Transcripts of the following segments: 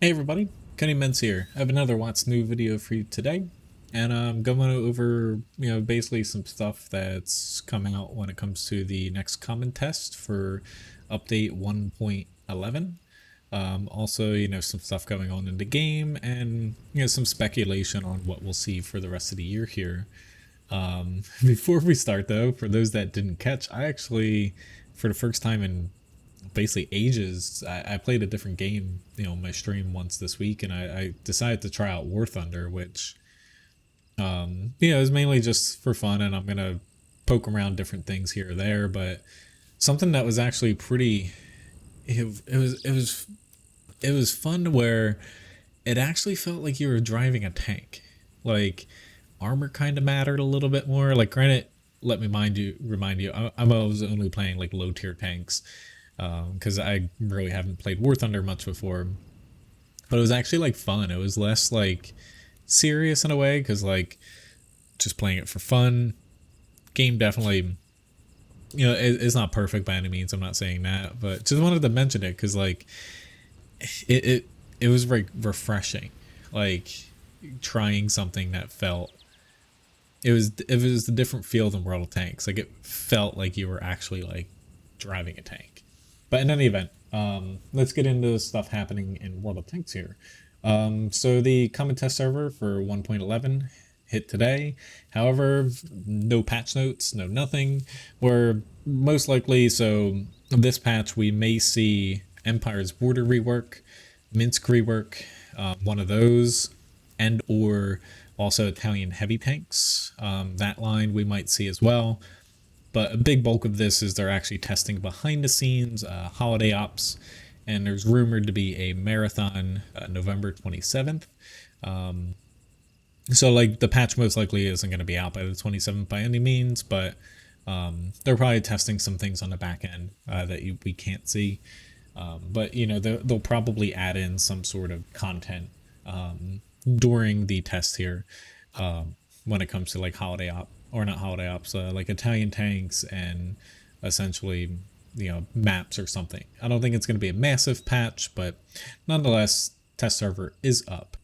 Hey everybody, Cody Menz here. I have another WoT's new video for you today, and I'm going over, basically some stuff that's coming out when it comes to the next common test for update 1.11. Also, some stuff going on in the game, and some speculation on what we'll see for the rest of the year here. Before we start, though, for those that didn't catch, I actually, for the first time in basically ages, I played a different game, on my stream once this week, and I decided to try out War Thunder, which, is mainly just for fun, and I'm gonna poke around different things here or there, but something that was actually pretty, it was fun where it actually felt like you were driving a tank, like armor kind of mattered a little bit more. Like, granted, let me remind you, I was only playing like low tier tanks, because I really haven't played War Thunder much before. But it was actually like fun. It was less like serious in a way, because like just playing it for fun. Game definitely, it's not perfect by any means. I'm not saying that, but just wanted to mention it because like it was very refreshing, like trying something that felt it was a different feel than World of Tanks. Like it felt like you were actually like driving a tank. But in any event, let's get into stuff happening in World of Tanks here. So the common test server for 1.11 hit today. However, no patch notes, no nothing. We're most likely, so this patch we may see Empire's Border rework, Minsk rework, one of those, and or also Italian heavy tanks. That line we might see as well. But a big bulk of this is they're actually testing behind the scenes, holiday ops, and there's rumored to be a marathon November 27th. So like the patch most likely isn't going to be out by the 27th by any means, but they're probably testing some things on the back end that we can't see. But they'll probably add in some sort of content during the test here, when it comes to like holiday op, or not holiday ops, like Italian tanks and essentially maps or something. I don't think it's going to be a massive patch, but nonetheless, test server is up.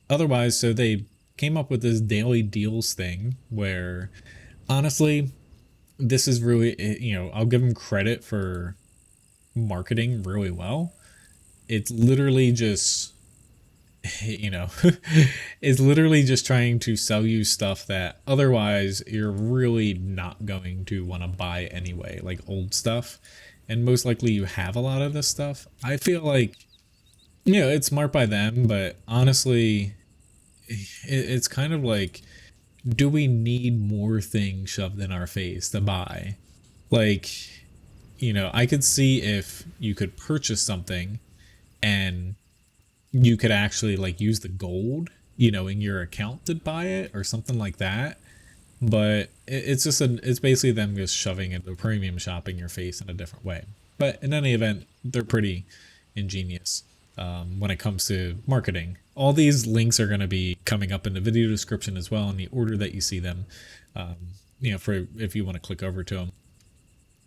Otherwise, so they came up with this daily deals thing where honestly, this is really, I'll give them credit for marketing really well. It's literally just, you know, is literally just trying to sell you stuff that otherwise you're really not going to want to buy anyway, like old stuff. And most likely you have a lot of this stuff. I feel like, it's smart by them, but honestly, it's kind of like, do we need more things shoved in our face to buy? Like, I could see if you could purchase something and you could actually like use the gold, in your account to buy it or something like that. But it's basically them just shoving into premium shop in your face in a different way. But in any event, they're pretty ingenious when it comes to marketing. All these links are going to be coming up in the video description as well in the order that you see them, for if you want to click over to them.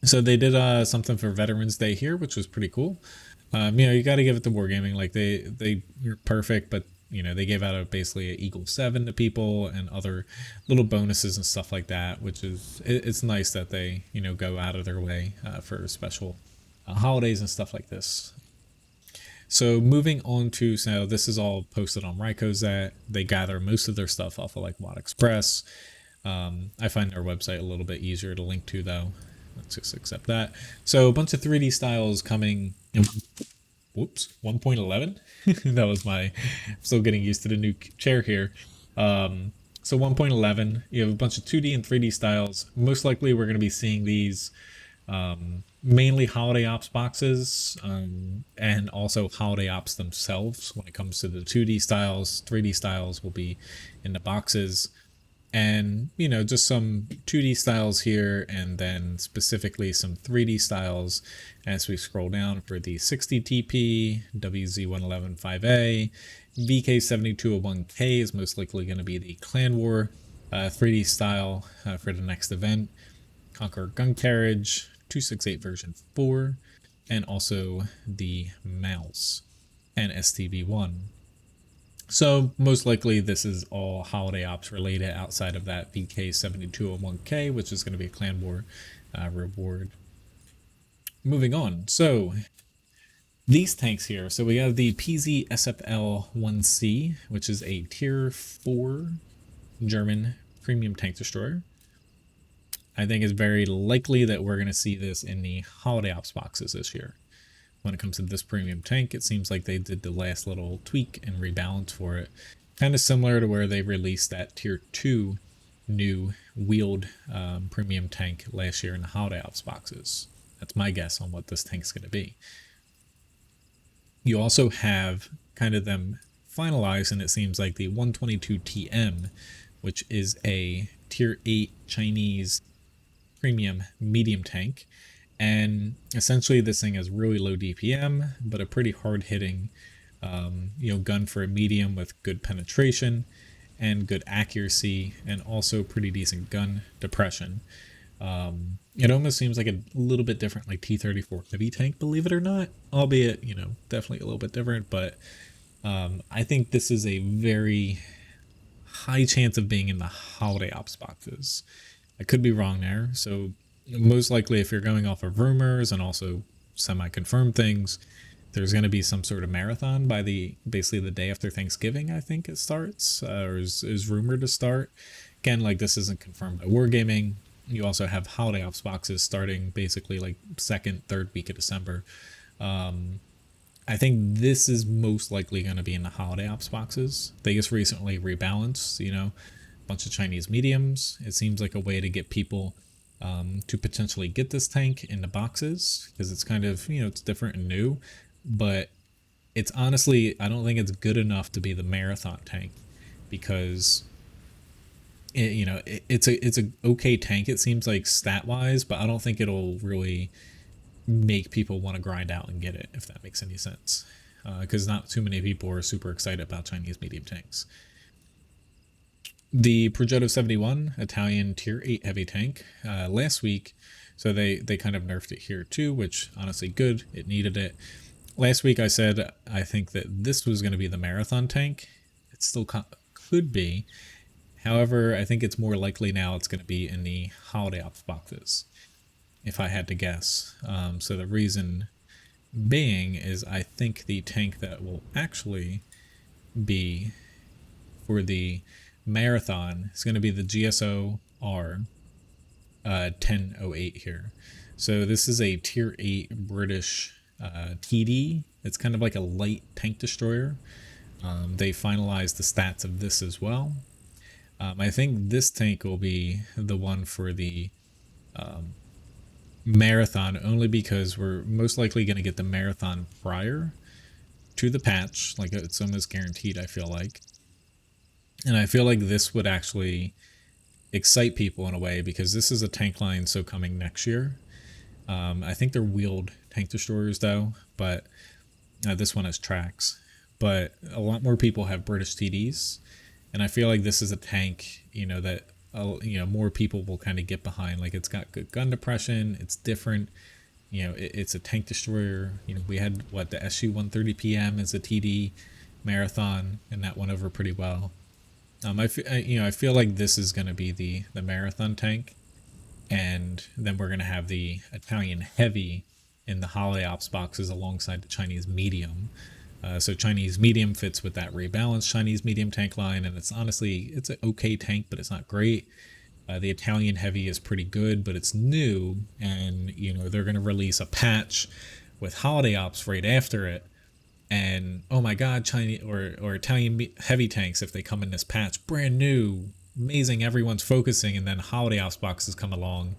So they did something for Veterans Day here, which was pretty cool. You got to give it to Wargaming. Like they are perfect, but they gave out basically an Eagle 7 to people and other little bonuses and stuff like that, which is it's nice that they go out of their way for special holidays and stuff like this. So moving on to, so this is all posted on Rykozat. They gather most of their stuff off of like WoT Express. I find their website a little bit easier to link to though. Let's just accept that. So a bunch of 3D styles coming. Whoops, 1.11. That was I'm still getting used to the new chair here. So 1.11, you have a bunch of 2D and 3D styles. Most likely we're going to be seeing these mainly holiday ops boxes, and also holiday ops themselves. When it comes to the 2D styles, 3D styles will be in the boxes. And just some 2D styles here, and then specifically some 3D styles as we scroll down for the 60TP, WZ111-5A, VK7201K is most likely going to be the Clan War 3D style for the next event, Conqueror Gun Carriage, 268 version 4, and also the mouse. and STV1. So most likely this is all holiday ops related outside of that VK7201K, which is going to be a clan war reward. Moving on. So these tanks here. So we have the PZ-SFL-1C, which is a tier 4 German premium tank destroyer. I think it's very likely that we're going to see this in the holiday ops boxes this year. When it comes to this premium tank, it seems like they did the last little tweak and rebalance for it. Kind of similar to where they released that tier 2 new wheeled premium tank last year in the holiday ops boxes. That's my guess on what this tank's going to be. You also have kind of them finalized, and it seems like the 122TM, which is a tier 8 Chinese premium medium tank. And essentially this thing has really low DPM, but a pretty hard hitting gun for a medium with good penetration and good accuracy, and also pretty decent gun depression. It almost seems like a little bit different, like T-34 heavy tank, believe it or not, albeit, definitely a little bit different. But I think this is a very high chance of being in the holiday ops boxes. I could be wrong there. So most likely, if you're going off of rumors and also semi-confirmed things, there's going to be some sort of marathon by basically the day after Thanksgiving. I think it starts, or is rumored to start. Again, like, this isn't confirmed by Wargaming. You also have holiday ops boxes starting basically like second, third week of December. I think this is most likely going to be in the holiday ops boxes. They just recently rebalanced, a bunch of Chinese mediums. It seems like a way to get people to potentially get this tank in the boxes, because it's kind of, it's different and new. But it's honestly, I don't think it's good enough to be the marathon tank, because it's a okay tank, it seems like, stat wise, but I don't think it'll really make people want to grind out and get it, if that makes any sense, because not too many people are super excited about Chinese medium tanks. The Progetto 71 Italian tier 8 heavy tank last week, so they kind of nerfed it here too, which honestly good, it needed it. Last week I said I think that this was going to be the marathon tank. It still could be. However, I think it's more likely now it's going to be in the holiday ops boxes, if I had to guess. So the reason being is I think the tank that will actually be for the marathon is going to be the GSO R 1008 here. So this is a tier 8 British TD. It's kind of like a light tank destroyer. They finalized the stats of this as well. I think this tank will be the one for the marathon, only because we're most likely going to get the marathon prior to the patch. Like, it's almost guaranteed, I feel like. And I feel like this would actually excite people in a way, because this is a tank line so coming next year. I think they're wheeled tank destroyers though, but this one has tracks. But a lot more people have British TDs, and I feel like this is a tank, that more people will kind of get behind. Like, it's got good gun depression, it's different, it's a tank destroyer. We had the SU-130PM as a TD marathon, and that went over pretty well. I feel like this is going to be the marathon tank, and then we're going to have the Italian heavy in the holiday ops boxes alongside the Chinese medium. So Chinese medium fits with that rebalanced Chinese medium tank line, and it's honestly, it's an okay tank, but it's not great. The Italian heavy is pretty good, but it's new, and they're going to release a patch with holiday ops right after it. And oh my god, Chinese or Italian heavy tanks, if they come in this patch, brand new, amazing, everyone's focusing, and then holiday ops boxes come along,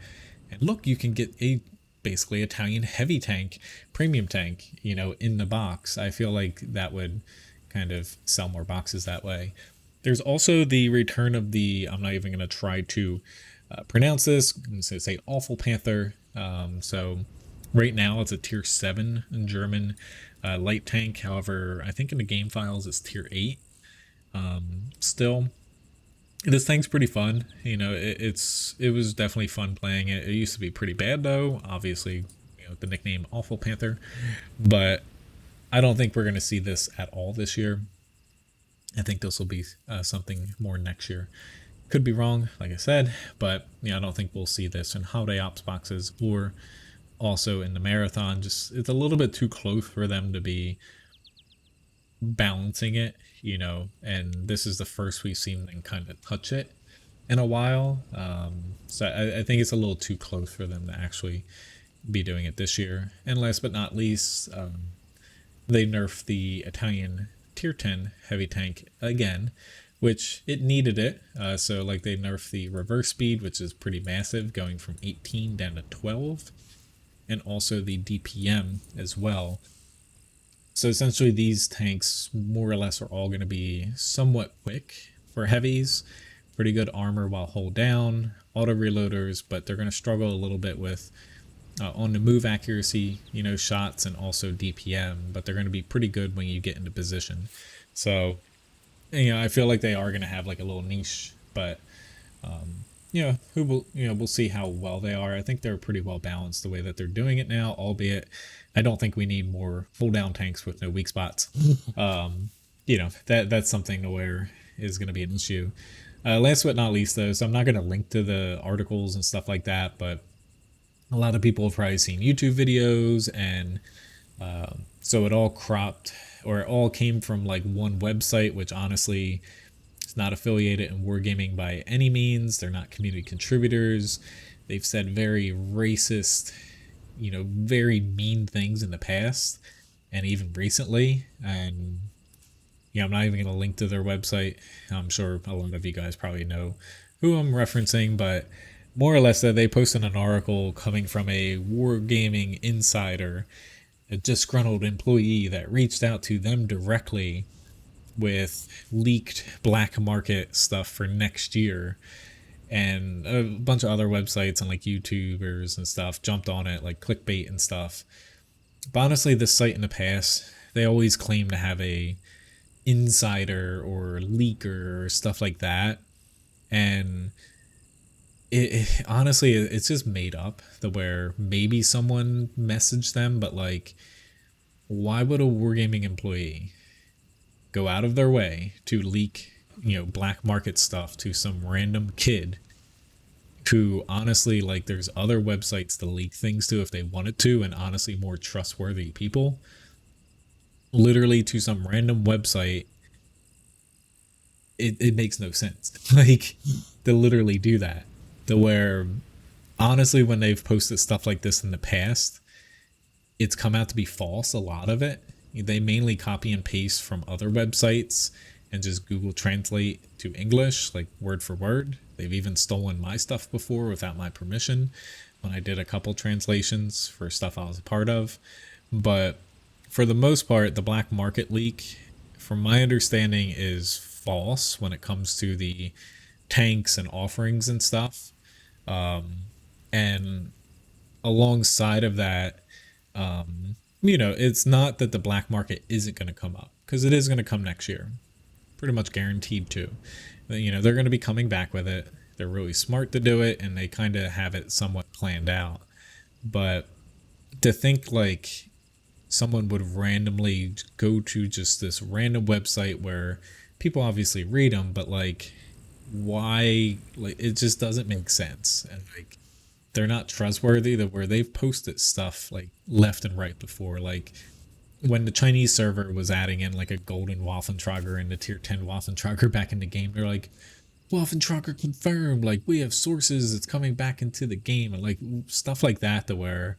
and look, you can get a basically Italian heavy tank, premium tank, in the box. I feel like that would kind of sell more boxes that way. There's also the return of the, I'm not even going to try to pronounce this, I'm going to say Awful Panther. So right now it's a tier 7 in German light tank. However, I think in the game files it's tier 8. Still, this tank's pretty fun. It was definitely fun playing it. It used to be pretty bad though, obviously, the nickname Awful Panther, but I don't think we're going to see this at all this year. I think this will be something more next year. Could be wrong, like I said, but I don't think we'll see this in holiday ops boxes or also in the marathon. Just it's a little bit too close for them to be balancing it, and this is the first we've seen them kind of touch it in a while. So I think it's a little too close for them to actually be doing it this year. And last but not least, they nerfed the Italian tier 10 heavy tank again, which it needed it. So like they nerfed the reverse speed, which is pretty massive, going from 18 down to 12, and also the DPM as well. So essentially these tanks more or less are all going to be somewhat quick for heavies, pretty good armor while hold down, auto reloaders, but they're going to struggle a little bit with on the move accuracy, shots, and also DPM, but they're going to be pretty good when you get into position. So, I feel like they are going to have like a little niche, but who will, we'll see how well they are. I think they're pretty well balanced the way that they're doing it now, albeit I don't think we need more full down tanks with no weak spots. That's something to where is going to be an issue. Last but not least, though, so I'm not going to link to the articles and stuff like that, but a lot of people have probably seen YouTube videos, and so it all cropped, or it all came from like one website, which honestly is not affiliated in wargaming by any means. They're not community contributors. They've said very racist, very mean things in the past and even recently. And I'm not even going to link to their website. I'm sure a lot of you guys probably know who I'm referencing, but more or less that they posted an article coming from a wargaming insider, a disgruntled employee that reached out to them directly with leaked black market stuff for next year. And a bunch of other websites and like YouTubers and stuff jumped on it, like clickbait and stuff. But honestly, this site in the past, they always claim to have a insider or leaker or stuff like that. And honestly, it's just made up, the where maybe someone messaged them, but like, why would a wargaming employee go out of their way to leak, black market stuff to some random kid who honestly, like, there's other websites to leak things to if they wanted to, and honestly more trustworthy people, literally to some random website. It makes no sense. Like, to literally do that. To where, honestly, when they've posted stuff like this in the past, it's come out to be false, a lot of it. They mainly copy and paste from other websites and just Google Translate to English, like word for word. They've even stolen my stuff before without my permission when I did a couple translations for stuff I was a part of. But for the most part, the black market leak, from my understanding, is false when it comes to the tanks and offerings and stuff. And alongside of that, it's not that the black market isn't going to come up, because it is going to come next year, pretty much guaranteed to. They're going to be coming back with it. They're really smart to do it, and they kind of have it somewhat planned out. But to think like someone would randomly go to just this random website where people obviously read them, but like, why? Like, it just doesn't make sense. And like, they're not trustworthy, that where they've posted stuff like left and right before. Like, when the Chinese server was adding in like a golden Waffentrager and the tier 10 Waffentrager back in the game, they're like, Waffentrager confirmed, like, we have sources, it's coming back into the game, and like stuff like that, to where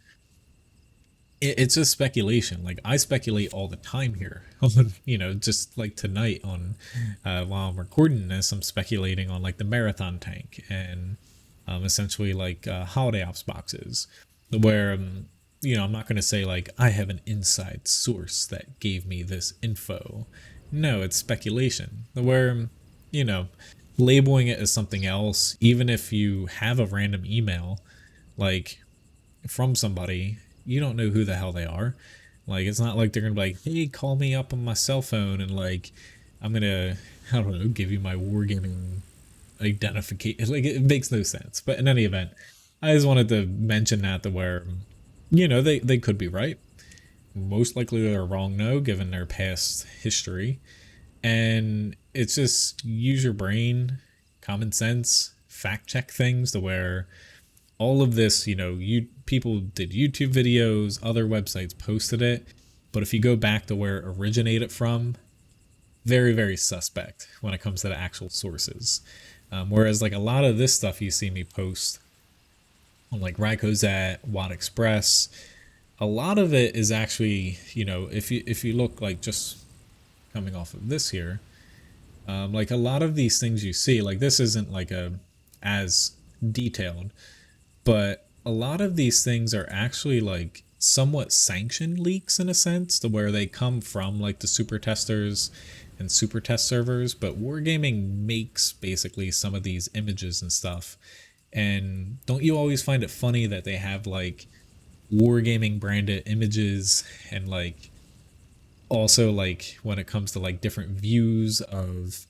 it's just speculation. Like, I speculate all the time here on, just like tonight on while I'm recording this, I'm speculating on like the marathon tank and essentially like holiday ops boxes, where I'm not going to say like I have an inside source that gave me this info. No, it's speculation, where labeling it as something else, even if you have a random email like from somebody, you don't know who the hell they are. Like, it's not like they're gonna be like, hey, call me up on my cell phone and like I'm gonna, I don't know, give you my wargaming identification. Like, it makes no sense. But in any event, I just wanted to mention that, to where they could be right. Most likely they're wrong, no, given their past history. And it's just use your brain, common sense, fact check things to where all of this, you people did YouTube videos, other websites posted it, but if you go back to where it originated from, very, very suspect when it comes to the actual sources. Whereas like a lot of this stuff you see me post on like Ryko's at Watt Express, a lot of it is actually, if you look like just coming off of this here, like a lot of these things you see, like this isn't like a as detailed, but a lot of these things are actually like somewhat sanctioned leaks in a sense, to where they come from like the super testers and super test servers. But Wargaming makes basically some of these images and stuff. And don't you always find it funny that they have like Wargaming branded images, and like also like when it comes to like different views of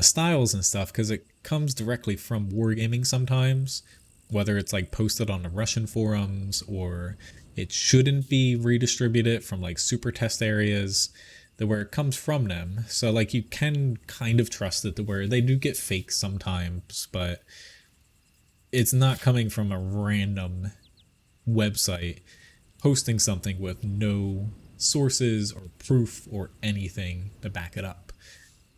styles and stuff, because it comes directly from Wargaming sometimes, whether it's like posted on the Russian forums or it shouldn't be redistributed from like super test areas, that where it comes from them. So like you can kind of trust it, to where they do get fake sometimes, but it's not coming from a random website posting something with no sources or proof or anything to back it up.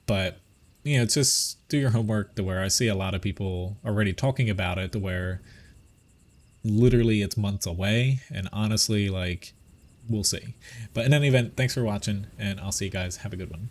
But just do your homework, to where I see a lot of people already talking about it, to where literally it's months away, and honestly, like, we'll see. But in any event, thanks for watching, and I'll see you guys. Have a good one.